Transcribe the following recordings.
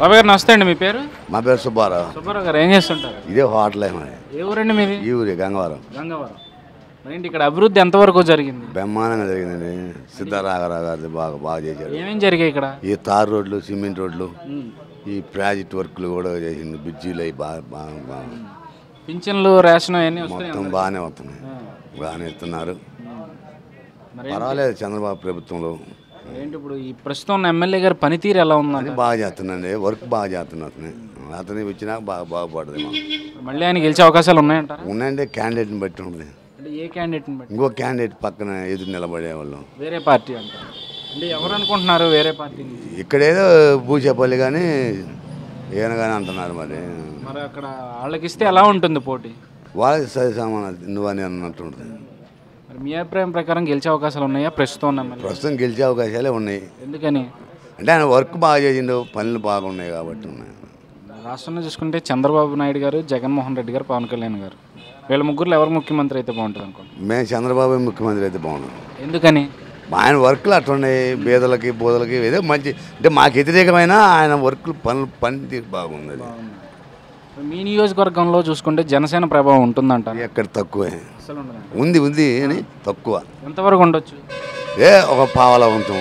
బాబాయ్ గారు నమస్తే అండి. మీ పేరు? మా పేరు సుబ్బారావు. సుబ్బారావు గారు ఏం చేస్తుంటారు? ఇదే హోటల్ ఏ ఊరండి మీది? ఈ ఊరి గంగవరం. గంగవరం. మరేంటి ఇక్కడ అభివృద్ధి ఎంతవరకు జరిగింది? బ్రహ్మాండంగా జరిగిందండి. సిద్ధారాఘరావు గారు బాగా చేశారు. ఏమేం జరిగాయి ఇక్కడ? ఈ తార్ రోడ్లు, సిమెంట్ రోడ్లు, ఈ ప్రాజెక్ట్ వర్క్లు కూడా చేసింది. బ్రిడ్జీలు అవి బాగా పింఛన్లు, రేషన్ అవన్నీ మొత్తం బాగానే వస్తున్నాయి. బాగానే ఇస్తున్నారు. పర్వాలేదు చంద్రబాబు ప్రభుత్వంలో. ఏంటి ఇప్పుడు ఈ ప్రస్తుతం ఉన్న ఎమ్మెల్యే గారి పనితీరు ఎలా ఉందని? బాగా చేస్తున్నాండి. వర్క్ బాగా చేస్తున్నారు. అతను వచ్చినాక బాగుపడుతుంది. మళ్ళీ ఆయన గెలిచే అవకాశాలు ఉన్నాయంటారా? ఉన్నాయంటే క్యాండిడేట్ని బట్టి ఉంటుంది. అంటే ఏ క్యాండిడేట్ని బట్టి? ఇంకో క్యాండిడేట్ పక్కన ఎదురు నిలబడే వాళ్ళు వేరే పార్టీ అంటారు. అంటే ఎవరు అనుకుంటున్నారు వేరే పార్టీ? ఇక్కడేదో భూచేపల్లి కానీ ఈయన కానీ అంటున్నారు. మరి అక్కడ వాళ్ళకి ఇస్తే ఎలా ఉంటుంది పోటీ? వాళ్ళకి సరి సామాన్ నువ్వని అన్నట్టు ఉంటుంది. మరి మీ అభిప్రాయం ప్రకారం గెలిచే అవకాశాలు ఉన్నాయా ప్రస్తుతం ఉన్న ఎమ్మెల్యే? ప్రస్తుతం గెలిచే అవకాశాలే ఉన్నాయి. ఎందుకని? అంటే ఆయన వర్క్ బాగా చేసిండు, పనులు బాగున్నాయి కాబట్టి ఉన్నాయి. రాష్ట్రంలో చూసుకుంటే చంద్రబాబు నాయుడు గారు, జగన్మోహన్ రెడ్డి గారు, పవన్ కళ్యాణ్ గారు, వీళ్ళ ముగ్గురులో ఎవరు ముఖ్యమంత్రి అయితే బాగుంటుంది అనుకోండి? మేము చంద్రబాబు ముఖ్యమంత్రి అయితే బాగున్నాం. ఎందుకని? ఆయన వర్క్లు అట్లున్నాయి. బీదలకి బోదలకి ఏదో మంచి, అంటే మాకు వ్యతిరేకమైన ఆయన వర్క్లు పనితీరు బాగుంది. మీ నియోజకవర్గంలో చూసుకుంటే జనసేన ప్రభావం ఉంటుందంట? ఎక్కడ తక్కువే ఉంది అని తక్కువ. ఎంతవరకు ఉండొచ్చు? ఒక పావలా ఉంటాం.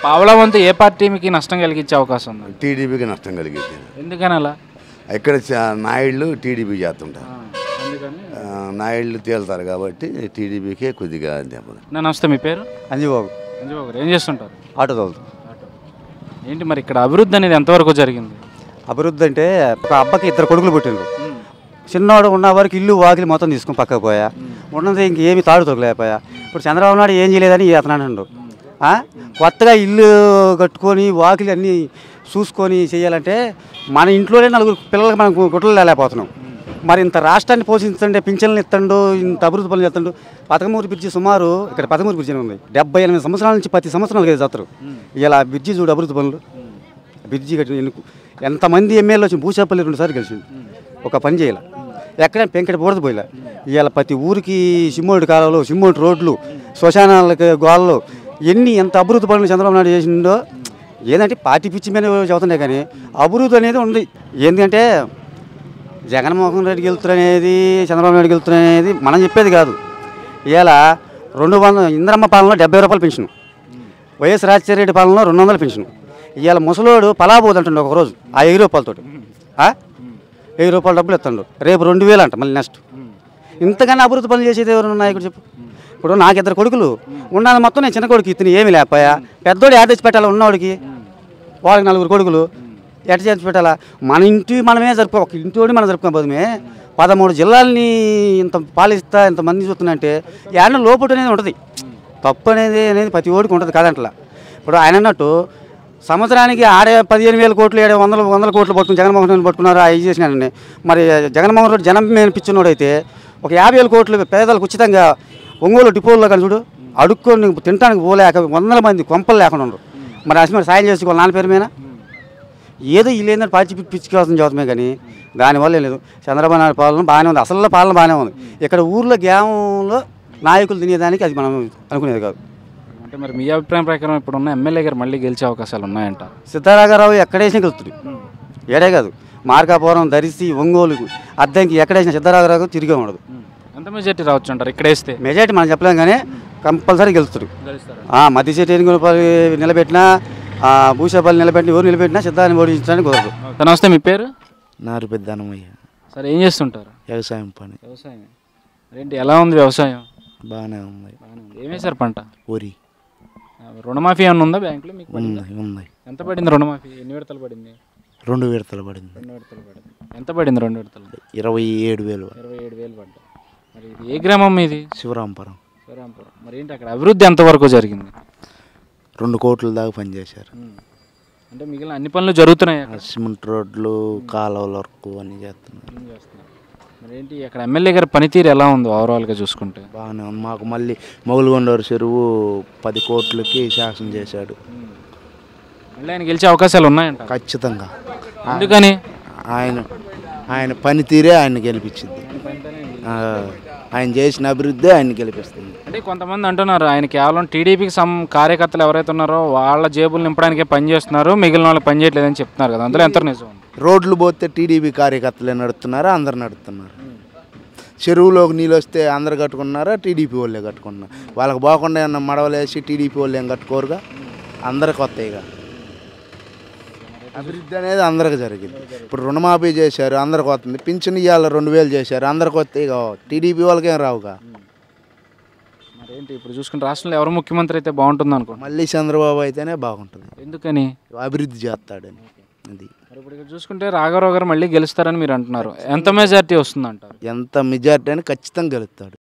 పావలా వంతు ఏ పార్టీకి నష్టం కలిగించే అవకాశం ఉంది? టీడీపీకి నష్టం కలిగింది. ఎందుకని అలా? ఇక్కడ నాయుళ్ళు టీడీపీ చేస్తుంటారు. నాయుళ్ళు తేలుతారు కాబట్టి టీడీపీకే కొద్దిగా దెబ్బలు. నమస్తే. మీ పేరు? అంజబాబు. అంజబాబు గారు ఏం చేస్తుంటారు? ఆటో తోలుతాం. ఏంటి మరి ఇక్కడ అభివృద్ధి అనేది ఎంతవరకు జరిగింది? అభివృద్ధి అంటే ఒక అబ్బకి 2 కొడుకులు పుట్టిండ్రు. చిన్నవాడు ఉన్న వరకు ఇల్లు వాకిలి మొత్తం తీసుకుని పక్కకు పోయా. ఉన్నది ఇంకేమి తాడు తొలగలేకపోయా. ఇప్పుడు చంద్రబాబు నాయుడు ఏం చేయలేదని అతను అంటుండు. కొత్తగా ఇల్లు కట్టుకొని వాకిలి అన్నీ చూసుకొని చేయాలంటే మన ఇంట్లోనే 4 పిల్లలకి మనం గుట్టలు లేకపోతున్నాం. మరి ఇంత రాష్ట్రాన్ని పోషించండి, పింఛన్లు ఇస్తాడు, ఇంత అభివృద్ధి పనులు చేస్తాడు. పదమూరు బ్రిడ్జి సుమారు ఇక్కడ 13 బ్రిడ్జి ఉంది. 78 సంవత్సరాల నుంచి 10 సంవత్సరాలు చేస్తారు. ఇలా బ్రిడ్జి చూడు అభివృద్ధి పనులు. బ్రిడ్జి కట్టిన ఎంతమంది ఎమ్మెల్యేలు వచ్చి భూచేపల్లి 2 సార్లు గెలిచిండు. ఒక పని చేయాల, ఎక్కడ పెంకట బోడదు పోయిలా. ఇవాళ ప్రతి ఊరికి సిమ్మోడి కాలువలు, సిమ్మోడి రోడ్లు, శ్మశానాలకి గోళ్ళు, ఎంత అభివృద్ధి పనులు చంద్రబాబు నాయుడు చేసిండో. ఏంటంటే పార్టీ పిచ్చి మీద చదువుతున్నాయి కానీ అభివృద్ధి అనేది ఉంది. ఎందుకంటే జగన్మోహన్ రెడ్డి గెలుతురనేది, చంద్రబాబు నాయుడు గెలుతురనేది మనం చెప్పేది కాదు. ఇవాళ 200 ఇంద్రమ్మ పాలనలో 70 రూపాయలు పెన్షన్, వైఎస్ రాజశేఖర రెడ్డి పాలనలో 200 పెన్షన్. ఇవాళ ముసలోడు పలాబోదు అంటుండే ఒకరోజు ఆ 1000 రూపాయలతోటి. 1000 రూపాయలు డబ్బులు ఇస్తాడు, రేపు 2000 అంట మళ్ళీ నెక్స్ట్. ఇంతకన్నా అభివృద్ధి పనులు చేసేది ఎవరు నాయకుడు చెప్పు? ఇప్పుడు నాకు 2 కొడుకులు ఉన్నది మొత్తం నేను చిన్న కొడుకు ఇతను ఏమి లేకపోయా. పెద్దోడు యాడ్ తెచ్చి పెట్టాలా ఉన్నవాడికి, వాళ్ళకి 4 కొడుకులు ఎట్ట చేసి పెట్టాలా? మన ఇంటి మనమే ఒక ఇంటి మనం జరుపుకోబోదుమే. 13 జిల్లాలని ఇంత పాలిస్తా ఇంతమంది చూస్తున్నంటే ఏడన లోపటు అనేది ఉంటుంది. తప్పు అనేది ప్రతి ఓడికి ఉంటుంది కాదంటలా. ఇప్పుడు ఆయన అన్నట్టు సంవత్సరానికి ఆడే 15,000 కోట్లు, 100 కోట్లు పట్టుకుని జగన్మోహన్ రెడ్డి పట్టుకున్నారు. అవి చేసినాడండి. మరి జగన్మోహన్ రెడ్డి జనం మేనిపించినోడు అయితే ఒక 50,000 కోట్లు పేదలకు ఉచితంగా ఒంగోలు డిపోల్లో కానీ చూడు అడుక్కొని తినడానికి పోలేక 100 మంది కొంపలు లేకుండా ఉండరు. మరి అసలు సాయం చేసుకోవాలి నాన్న పేరు మీద. ఏదో వీళ్ళు ఏంటంటే పార్టీ పిచ్చుకోవాల్సిన చదువుమే కానీ దానివల్ల ఏం లేదు. చంద్రబాబు నాయుడు పాలన బాగానే ఉంది, అసలు పాలన బాగానే ఉంది. ఇక్కడ ఊర్లో గ్రామంలో నాయకులు తినేదానికి అది మనం అనుకునేది కాదు. అంటే మరి మీ అభిప్రాయం ప్రకారం ఇప్పుడున్న ఎమ్మెల్యే గారు మళ్ళీ గెలిచే అవకాశాలు ఉన్నాయంట? సిద్ధారాఘరావు ఎక్కడేసినా గెలుస్తుంది. ఏడే కాదు, మార్కాపురం, దరిసి, ఒంగోలు, అద్దంకి ఎక్కడేసినా సిద్ధారాఘరావు తిరిగే ఉండదు. ఎంత మెజార్టీ రావచ్చు అంటారు ఇక్కడ వేస్తే? మెజార్టీ మనం చెప్పలేం కానీ కంపల్సరీ గెలుస్తుంది. మధ్య సీట్ ఎన్నికలు నిలబెట్టినా, భూషాపల్లి నిలబెట్టిన, ఎవరు నిలబెట్టినా సిద్ధాన్ని ఓడించడానికి కుదరదు. నమస్తే. మీ పేరు? నారు పెద్దనమయ్య. సరే, ఏం చేస్తుంటారు? వ్యవసాయం పని. వ్యవసాయం ఏంటి, ఎలా ఉంది వ్యవసాయం? బాగానే ఉంది. ఏం వేశారు పంట? వరి. రుణమాఫీ ఏమన్నా ఉందా బ్యాంకులో మీకు? ఉంది. ఎంత పడింది రుణమాఫీ? ఎన్ని విడతలు పడింది? 2 విడతలు పడింది. 2 విడతలు పడింది. ఎంత పడింది 2 విడతలు? 27,000. 27,000 పడ్డా. మరి ఇది ఏ గ్రామం మీది? శివరాంపురం. శివరాంపురం. మరి ఏంటి అక్కడ అభివృద్ధి ఎంతవరకు జరిగింది? 2 కోట్ల దాకా పనిచేశారు. అంటే మిగిలిన అన్ని పనులు జరుగుతున్నాయి. సిమెంట్ రోడ్లు, కాలువల వరకు అన్నీ చేస్తున్నారు. మరి ఏంటి అక్కడ ఎమ్మెల్యే గారి పనితీరు ఎలా ఉంది ఓవరాల్గా చూసుకుంటే? బాగానే ఉంది. మాకు మళ్ళీ మొగులుగొండూరు చెరువు 10 కోట్లకి శాంక్షన్ చేశాడు. మళ్ళీ ఆయన గెలిచే అవకాశాలు ఉన్నాయంట? ఖచ్చితంగా. ఎందుకని? ఆయన పనితీరే ఆయన గెలిపించింది. ఆయన చేసిన అభివృద్ధి ఆయన గెలిపిస్తుంది. అంటే కొంతమంది అంటున్నారు ఆయన కేవలం టీడీపీకి కార్యకర్తలు ఎవరైతే ఉన్నారో వాళ్ళ జేబులు నింపడానికే పని చేస్తున్నారు, మిగిలిన వాళ్ళు పని చేయట్లేదని చెప్తున్నారు కదా, అందులో ఎంత నిజం? రోడ్లు పోతే టీడీపీ కార్యకర్తలే నడుపుతున్నారా, అందరు నడుపుతున్నారు. చెరువులోకి నీళ్ళు వస్తే అందరు కట్టుకున్నారా, టీడీపీ వాళ్ళే కట్టుకున్నారు. వాళ్ళకి పోకుండా ఏమన్నా మడవలేసి టీడీపీ వాళ్ళు ఏం కట్టుకోరుగా, అందరికి వస్తాయిగా. అభివృద్ధి అనేది అందరికి జరిగింది. ఇప్పుడు రుణమాఫీ చేశారు, అందరికి వస్తుంది. పింఛన్ ఇవాళ 2000 చేశారు, అందరికి వస్తాయిగా. టీడీపీ వాళ్ళకేం రావుగా. మరేంటి ఇప్పుడు చూసుకుంటే రాష్ట్రంలో ఎవరు ముఖ్యమంత్రి అయితే బాగుంటుంది అనుకోండి? మళ్ళీ చంద్రబాబు అయితేనే బాగుంటుంది. ఎందుకని? అభివృద్ధి చేస్తాడని. అది మరి ఇప్పుడు ఇక్కడ చూసుకుంటే రాఘవరావు గారు మళ్ళీ గెలుస్తారని మీరు అంటున్నారు. ఎంత మెజారిటీ వస్తుంది అంటారు? ఎంత మెజార్టీ అని ఖచ్చితంగా గెలుస్తాడు.